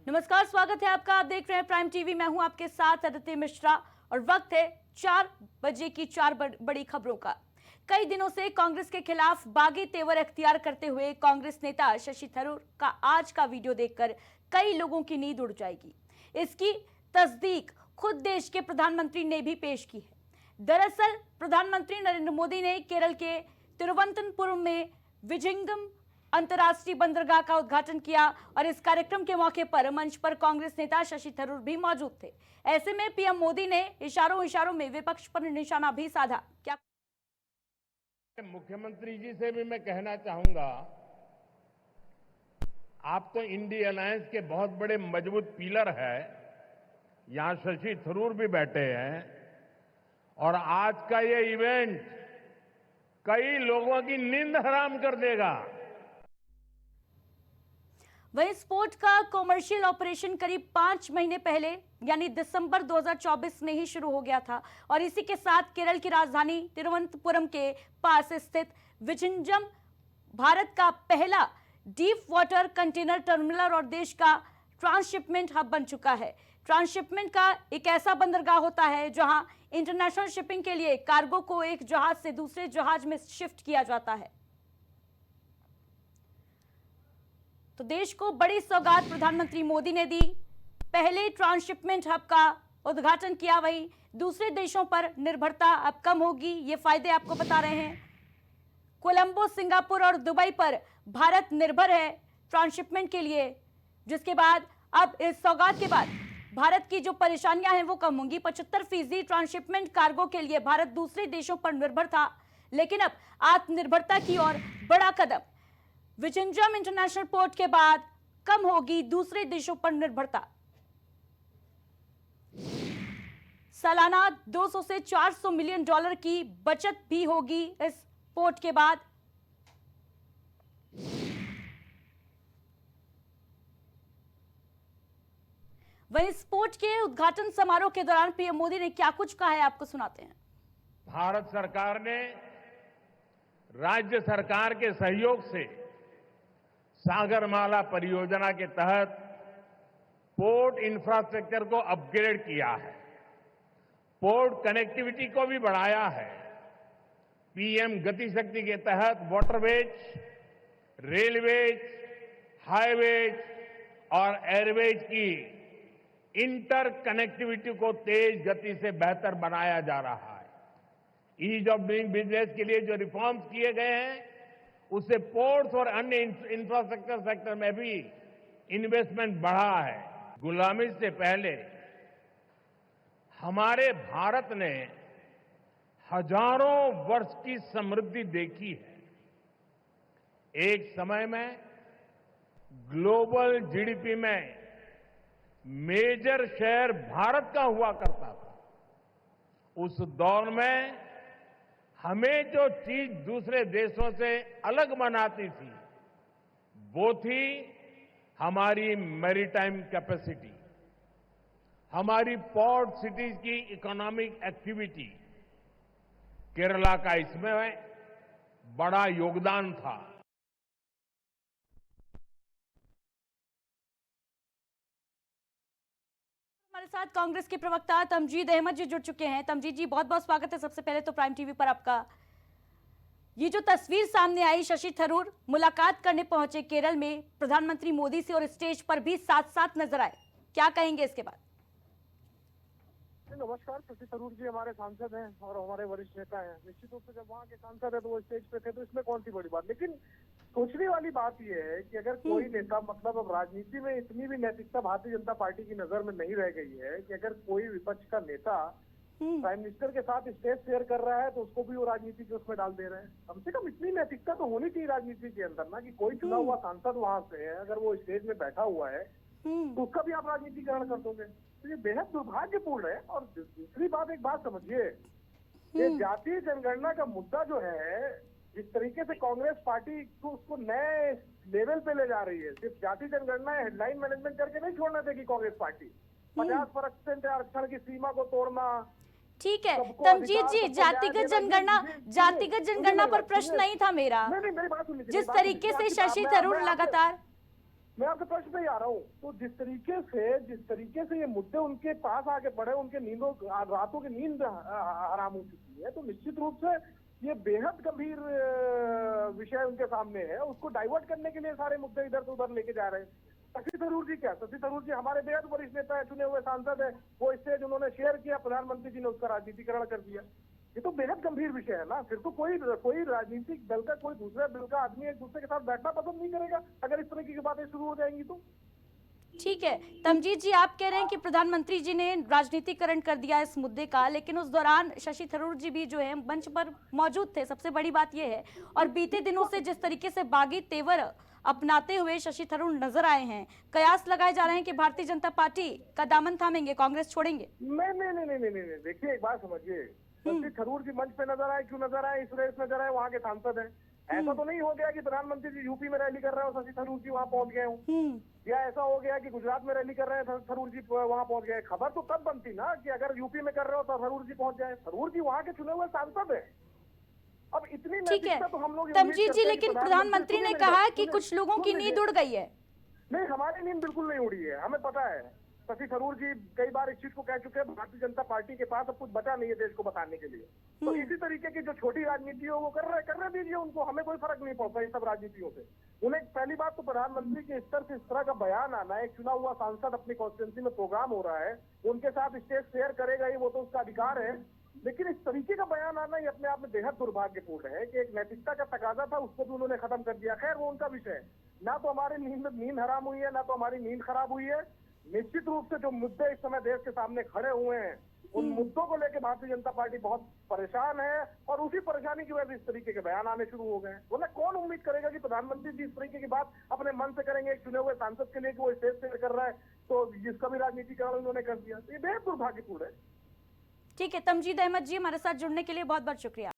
नमस्कार, स्वागत है आपका। आप देख रहे हैं प्राइम टीवी। मैं हूं आपके साथ अदिति मिश्रा और वक्त है 4 बजे की 4 बड़ी खबरों का। कई दिनों से कांग्रेस के खिलाफ बागी तेवर अख्तियार करते हुए कांग्रेस नेता शशि थरूर का आज का वीडियो देखकर कई लोगों की नींद उड़ जाएगी। इसकी तस्दीक खुद देश के प्रधानमंत्री ने भी पेश की है। दरअसल प्रधानमंत्री नरेंद्र मोदी ने केरल के तिरुवनंतपुरम में विजिंगम अंतर्राष्ट्रीय बंदरगाह का उद्घाटन किया और इस कार्यक्रम के मौके पर मंच पर कांग्रेस नेता शशि थरूर भी मौजूद थे। ऐसे में पीएम मोदी ने इशारों में विपक्ष पर निशाना भी साधा। क्या मुख्यमंत्री जी से भी मैं कहना चाहूंगा, आप तो इंडी अलायंस के बहुत बड़े मजबूत पिलर है। यहां शशि थरूर भी बैठे हैं और आज का ये इवेंट कई लोगों की नींद हराम कर देगा। वहीं स्पोर्ट का कॉमर्शियल ऑपरेशन करीब 5 महीने पहले यानी दिसंबर 2024 में ही शुरू हो गया था और इसी के साथ केरल की राजधानी तिरुवनंतपुरम के पास स्थित विजिंजम भारत का पहला डीप वाटर कंटेनर टर्मिनल और देश का ट्रांसशिपमेंट हब बन चुका है। ट्रांसशिपमेंट का एक ऐसा बंदरगाह होता है जहां इंटरनेशनल शिपिंग के लिए कार्गो को एक जहाज से दूसरे जहाज में शिफ्ट किया जाता है। तो देश को बड़ी सौगात प्रधानमंत्री मोदी ने दी। पहले ट्रांसशिपमेंट हब का उद्घाटन किया, वहीं दूसरे देशों पर निर्भरता अब कम होगी। ये फायदे आपको बता रहे हैं। कोलंबो, सिंगापुर और दुबई पर भारत निर्भर है ट्रांसशिपमेंट के लिए, जिसके बाद अब इस सौगात के बाद भारत की जो परेशानियां हैं वो कम होंगी। 75% ट्रांसशिपमेंट कार्गो के लिए भारत दूसरे देशों पर निर्भर था, लेकिन अब आत्मनिर्भरता की ओर बड़ा कदम। विजिंजम इंटरनेशनल पोर्ट के बाद कम होगी दूसरे देशों पर निर्भरता। सालाना 200 से 400 मिलियन डॉलर की बचत भी होगी इस पोर्ट के बाद। वहीं इस पोर्ट के उद्घाटन समारोह के दौरान पीएम मोदी ने क्या कुछ कहा है, आपको सुनाते हैं। भारत सरकार ने राज्य सरकार के सहयोग से सागरमाला परियोजना के तहत पोर्ट इंफ्रास्ट्रक्चर को अपग्रेड किया है, पोर्ट कनेक्टिविटी को भी बढ़ाया है। पीएम गति शक्ति के तहत वाटरवेज, रेलवेज, हाईवेज और एयरवेज की इंटर कनेक्टिविटी को तेज गति से बेहतर बनाया जा रहा है। ईज ऑफ डूइंग बिजनेस के लिए जो रिफॉर्म्स किए गए हैं उससे पोर्ट्स और अन्य इंफ्रास्ट्रक्चर सेक्टर में भी इन्वेस्टमेंट बढ़ा है। गुलामी से पहले हमारे भारत ने हजारों वर्ष की समृद्धि देखी है। एक समय में ग्लोबल जीडीपी में मेजर शेयर भारत का हुआ करता था। उस दौर में हमें जो चीज दूसरे देशों से अलग बनाती थी वो थी हमारी मैरीटाइम कैपेसिटी, हमारी पोर्ट सिटीज की इकोनॉमिक एक्टिविटी। केरला का इसमें बड़ा योगदान था। हमारे साथ कांग्रेस के प्रवक्ता तमजीद अहमद जी जुड़ चुके हैं। तमजीद जी, बहुत बहुत स्वागत है सबसे पहले तो प्राइम टीवी पर आपका। ये जो तस्वीर सामने आई, शशि थरूर मुलाकात करने पहुंचे केरल में प्रधानमंत्री मोदी से और स्टेज पर भी साथ साथ नजर आए, क्या कहेंगे इसके बाद? नमस्कार, शशि थरूर जी हमारे सांसद हैं और हमारे वरिष्ठ नेता हैं। निश्चित रूप से जब वहाँ के सांसद है तो वो स्टेज पे थे, तो इसमें कौन सी बड़ी बात। लेकिन सोचने वाली बात यह है कि अगर कोई नेता, मतलब अब राजनीति में इतनी भी नैतिकता भारतीय जनता पार्टी की नजर में नहीं रह गई है कि अगर कोई विपक्ष का नेता प्राइम मिनिस्टर के साथ स्टेज शेयर कर रहा है तो उसको भी वो राजनीति के उसमें डाल दे रहे हैं। कम से कम इतनी नैतिकता तो होनी चाहिए राजनीति के अंदर ना, कि कोई चुना हुआ सांसद वहां से है, अगर वो स्टेज में बैठा हुआ है तो उसका भी आप राजनीतिकरण कर दोगे, तो ये बेहद दुर्भाग्यपूर्ण है। और दूसरी बात, एक बात समझिए, ये जातीय जनगणना का मुद्दा जो है, जिस तरीके से कांग्रेस पार्टी को उसको नए लेवल पे ले जा रही है, सिर्फ जाति जनगणना हेडलाइन मैनेजमेंट करके नहीं छोड़ना देगी कांग्रेस पार्टी। 50% आरक्षण की सीमा को तोड़ना। ठीक है तमजीद जी, जातिगत जनगणना पर प्रश्न नहीं था मेरा। नहीं, मेरी बात सुनिए। जिस तरीके से शशि थरूर लगातार मैं आपके प्रश्न पे ही आ रहा हूँ। तो जिस तरीके से ये मुद्दे उनके पास आके पड़े, उनके रातों की नींद हराम हो चुकी है, तो निश्चित रूप से ये बेहद गंभीर विषय उनके सामने है। उसको डाइवर्ट करने के लिए सारे मुद्दे इधर से उधर लेके जा रहे हैं। शशि थरूर जी क्या, शशि थरूर जी हमारे बेहद वरिष्ठ नेता है, चुने हुए सांसद है। वो स्टेज उन्होंने शेयर किया, प्रधानमंत्री जी ने उसका राजनीतिकरण कर दिया। ये तो बेहद गंभीर विषय है ना। फिर तो कोई राजनीतिक दल का, कोई दूसरे दल का आदमी एक दूसरे के साथ बैठना पसंद नहीं करेगा अगर इस तरह की बातें शुरू हो जाएंगी तो। ठीक है तमजीत जी, आप कह रहे हैं कि प्रधानमंत्री जी ने राजनीतिकरण कर दिया इस मुद्दे का, लेकिन उस दौरान शशि थरूर जी भी जो है मंच पर मौजूद थे, सबसे बड़ी बात यह है। और बीते दिनों से जिस तरीके से बागी तेवर अपनाते हुए शशि थरूर नजर आए हैं, कयास लगाए जा रहे हैं कि भारतीय जनता पार्टी का दामन थामेंगे, कांग्रेस छोड़ेंगे। नहीं, देखिए एक बात समझिए, शशि थरूर जी मंच पे नजर आए, क्यों नजर आए, इस वजह से नजर आए वहाँ के सांसद हैं। ऐसा तो नहीं हो गया कि प्रधानमंत्री जी यूपी में रैली कर रहे हो, शशि थरूर जी वहाँ पहुंच गए हो, या ऐसा हो गया कि गुजरात में रैली कर रहे हैं, थरूर जी वहाँ पहुंच गए। खबर तो तब बनती ना कि अगर यूपी में कर रहे हो तो थरूर जी पहुंच जाए। थरूर जी वहाँ के चुने हुए सांसद है। अब इतनी ठीक है नैतिकता तो हम लोग तमजीत जी, लेकिन प्रधानमंत्री ने कहा कि कुछ लोगों की नींद उड़ गई है। नहीं, हमारी नींद बिल्कुल नहीं उड़ी है, हमें पता है। शशि थरूर जी कई बार इस चीज को कह चुके हैं, भारतीय जनता पार्टी के पास अब कुछ बचा नहीं है देश को बताने के लिए। तो इसी तरीके की जो छोटी राजनीति हो वो करने दीजिए उनको, हमें कोई फर्क नहीं पड़ता इन सब राजनीतियों से। उन्हें पहली बात तो प्रधानमंत्री के स्तर से इस तरह का बयान आना, एक चुना हुआ सांसद अपनी कॉन्स्टिट्यूंसी में प्रोग्राम हो रहा है, उनके साथ स्टेज शेयर करेगा ही, वो तो उसका अधिकार है। लेकिन इस तरीके का बयान आना ये अपने आप में बेहद दुर्भाग्यपूर्ण है कि एक नैतिकता का तकाजा था, उसको भी उन्होंने खत्म कर दिया। खैर वो उनका विषय है। ना तो हमारी नींद हराम हुई है, ना तो हमारी नींद खराब हुई है। निश्चित रूप से जो मुद्दे इस समय देश के सामने खड़े हुए हैं, उन मुद्दों को लेकर भारतीय जनता पार्टी बहुत परेशान है, और उसी परेशानी की वजह से इस तरीके के बयान आने शुरू हो गए। वरना कौन उम्मीद करेगा कि प्रधानमंत्री जी इस तरीके की बात अपने मन से करेंगे एक चुने हुए सांसद के लिए कि वो स्टेज शेयर कर रहा है, तो जिसका भी राजनीतिकरण उन्होंने कर दिया। तो ये बेहद दुर्भाग्यपूर्ण है। ठीक है तमजीद अहमद जी, हमारे साथ जुड़ने के लिए बहुत बहुत शुक्रिया।